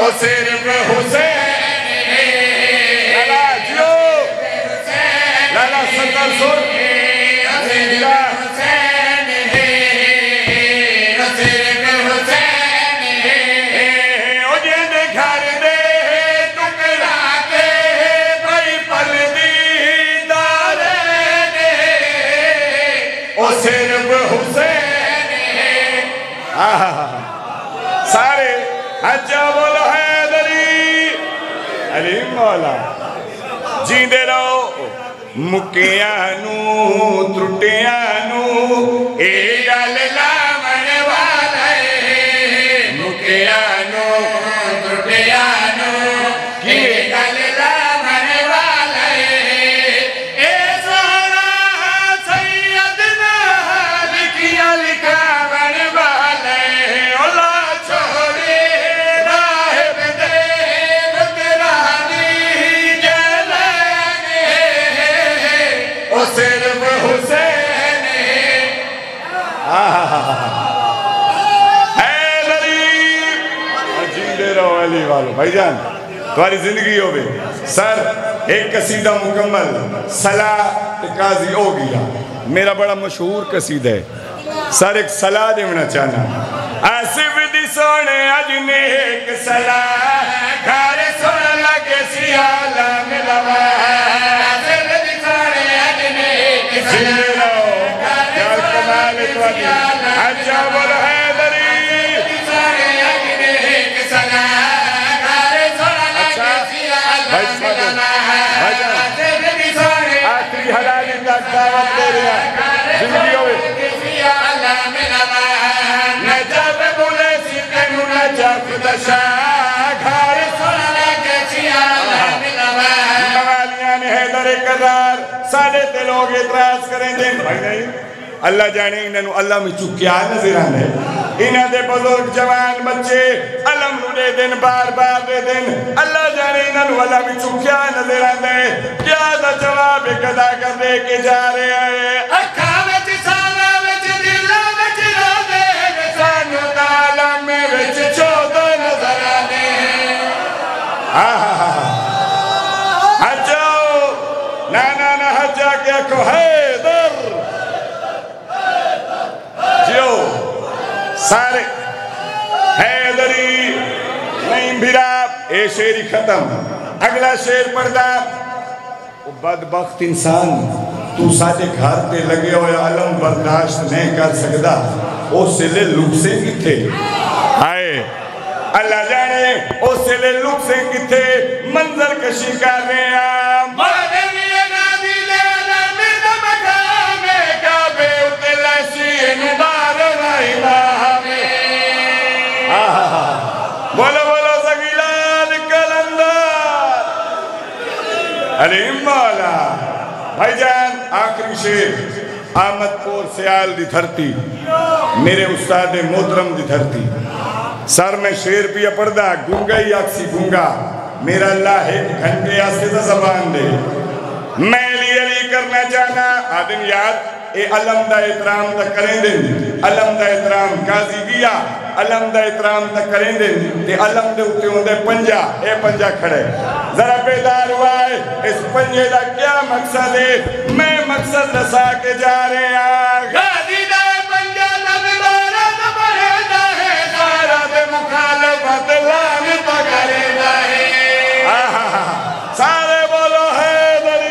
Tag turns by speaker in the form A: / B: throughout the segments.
A: ओ सिर्फ हुसैन है। लाला जियो लाला सत्तर सुन सारे अच्छा बोलो हैदरी अली मौला जींदे रहो मुकिया नू त्रुटिया नू ए गल लावन वाला है मुकिया नू त्रुटिया नू ए गल लावन वाला है ए सोना सैयदना लिखिया लिखावन वाला है ओला छोड़े राहिब दे बुतरानी जलान ओ सिर्फ हुसैन हैदरी जींदे रहो अली वालो भाईजान तुम्हारी जिंदगी हो गई सर एक कसीदा मुकम्मल सलाह काजी हो गया मेरा बड़ा मशहूर कसीदा है सर एक सलाह देना चाहना आसिफ दी सोने अज ने एक सलाह घर सुन लगे सियाला मिलवा आसिफ दी सोने अज ने एक सलाह घर कमाल तुम्हारी अच्छा बोलो हैदरी सोने अज ने एक सलाह घर सुन लगे सियाला मिलवा आसिफ दी सोने आखिरी हलाली का दावत दे रहा जिंदगी हो अल्लाह जाने इन्होंने अल्लाह में चुक्या नजर आने इन्हों दे बुजुर्ग जवान बच्चे अलम दे दिन बार बार दे दिन अल्लाह जाने इन्होंने अल्लाह में चुक्या नजर आने क्या दा जवाब अदा कर दे के जा रहे हैं अखा विच साला विच दिला विच रोदे सानू ताला में विच चौदह नजर आने हजो ना ना ना हजा क्या को हैदर जियो सारे हैदरी नहीं भिरा ए शेर खत्म अगला शेर पढ़दा बदबख्त इंसान तू साडे घर ते लगे होए आलम बर्दाश्त नहीं कर सकदा उस ले लुक से किथे हाय अल्लाह जाने उस ले लुक से किथे मंजर कशी कर रहे हैं बोलो बोलो सगीलान कलंदर अली मौला भाईजान आखिरी शेर आमदपुर सियाल दी धरती मेरे उस्ताद मोहतरम दी धरती सर में शेर भी पढ़दा गूंगा ही आखसी गूंगा मेरा अल्लाह एक घंटे आस्ते दा जबान दे मैं अली करना चाहना आदिन याद ए अलम दा एहतराम तक करें दे अलम दा एहतराम काजी गिया अलम दा एहतराम तक करें दे ते अलम दे उत्ते होंदे पंजा ए पंजा खड़े जरा बेदार हुआ है इस पंजे दा क्या मकसद है मैं मकसद दसा के जा रहे हैं गाजी दा पंजा लब बारा तबरेदा है सारा दे मुखालफत लान पकड़ेदा है सारे बोलो हैदरी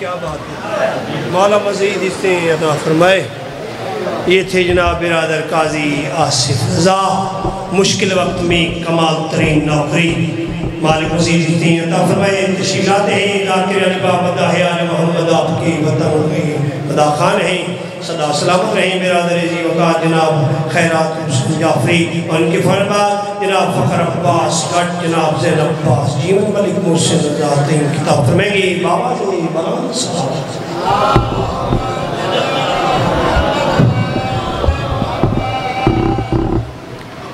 B: क्या बात है मौला मज़ीद इससे अदा फरमाए ये थे जनाब बिरादर काजी आसिफ रज़ा मुश्किल वक्त में कमाल तरीन नौकरी मालिक मज़ीद इससे अदा फरमाए तशरीफ़ाते हैं ज़ाकिर अली बाबा हयाल मोहम्मद आपके वतन में अदा खान हैं सदा सलामत रहें बिरादर जी वक़ात जनाब खैरात हुसैन जाफरी और उनके फरमान जनाब फ़खर अब्बास कट जनाब ज़ैन अब्बास जीवन मलिक मोहसिन रज़ा किताब फरमाएंगे बाबा से बलान सलाम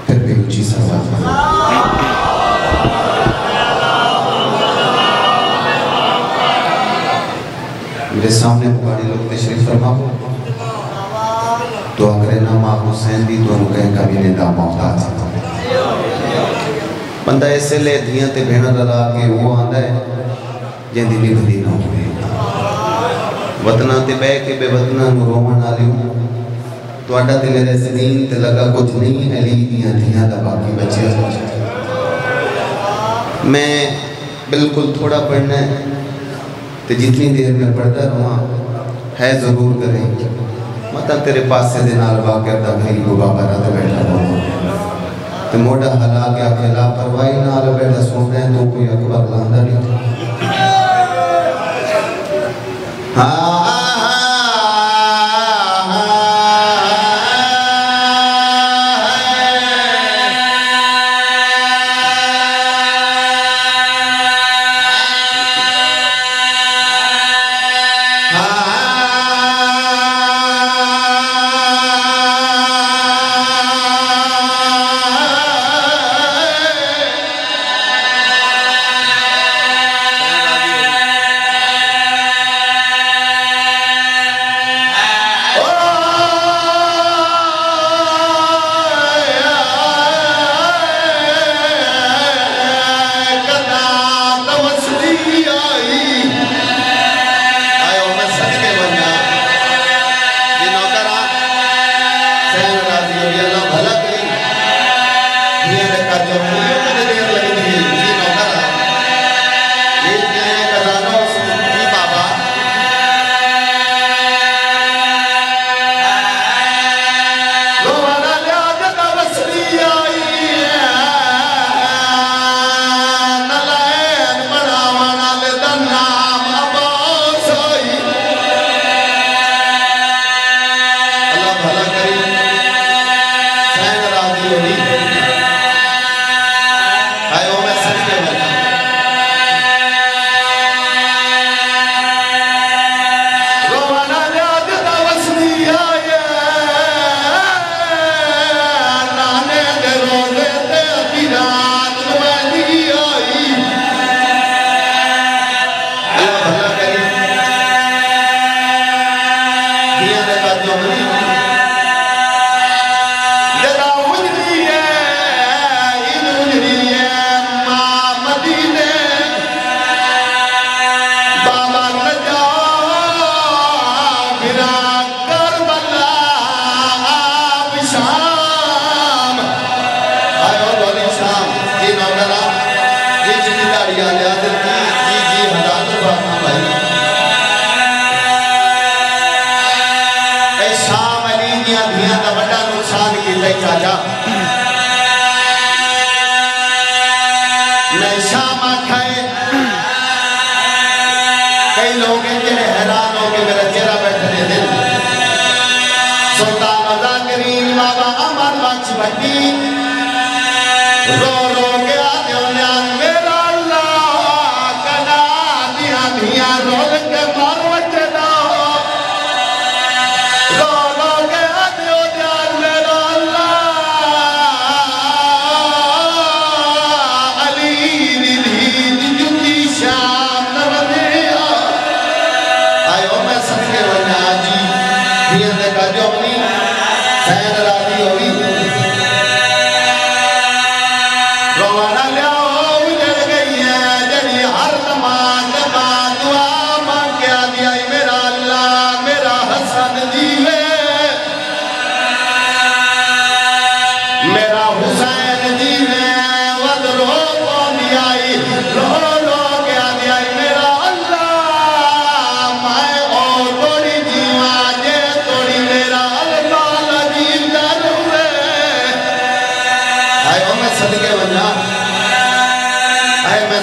C: फिर भी ऊंची सलावत मेरे सामने पुकारी लोग तशरीफ फरमा दुआ करें ना माफ हुसैन दी दोनों कहीं कभी दा मोहताज बंदा इसलिए धियां ते भेण लगा के वो आंदा है जिंदी निभदी ना होवे वतना ते बह के बेवतना नु रोवन आलियो तुहाडा ते मेरे सदीन ते लगा कुछ नहीं अली दियां धियां दा बाकी बचे मैं बिल्कुल थोड़ा पढ़ना है तो जितनी देर में पढ़ता रहा है ज़रूर करें मत तेरे पास से दिन आलवा करता भाई को बाबा रात बैठा रहो तो मोटा हला के आके लापरवाही नाल बैठा सुन रहे तो कोई अकबर लांदा नहीं हाँ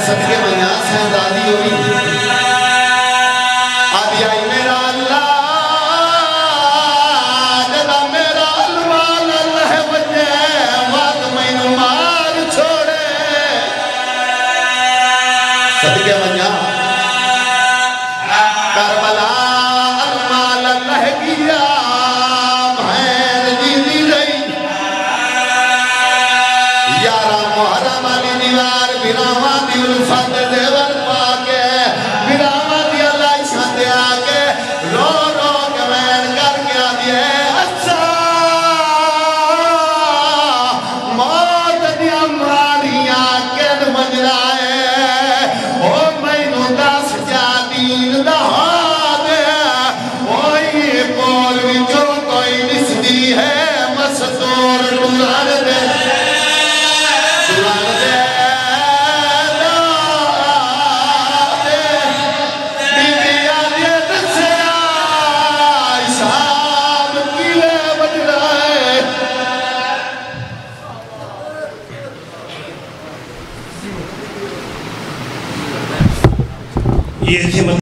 C: सदके मना सहदादी हुई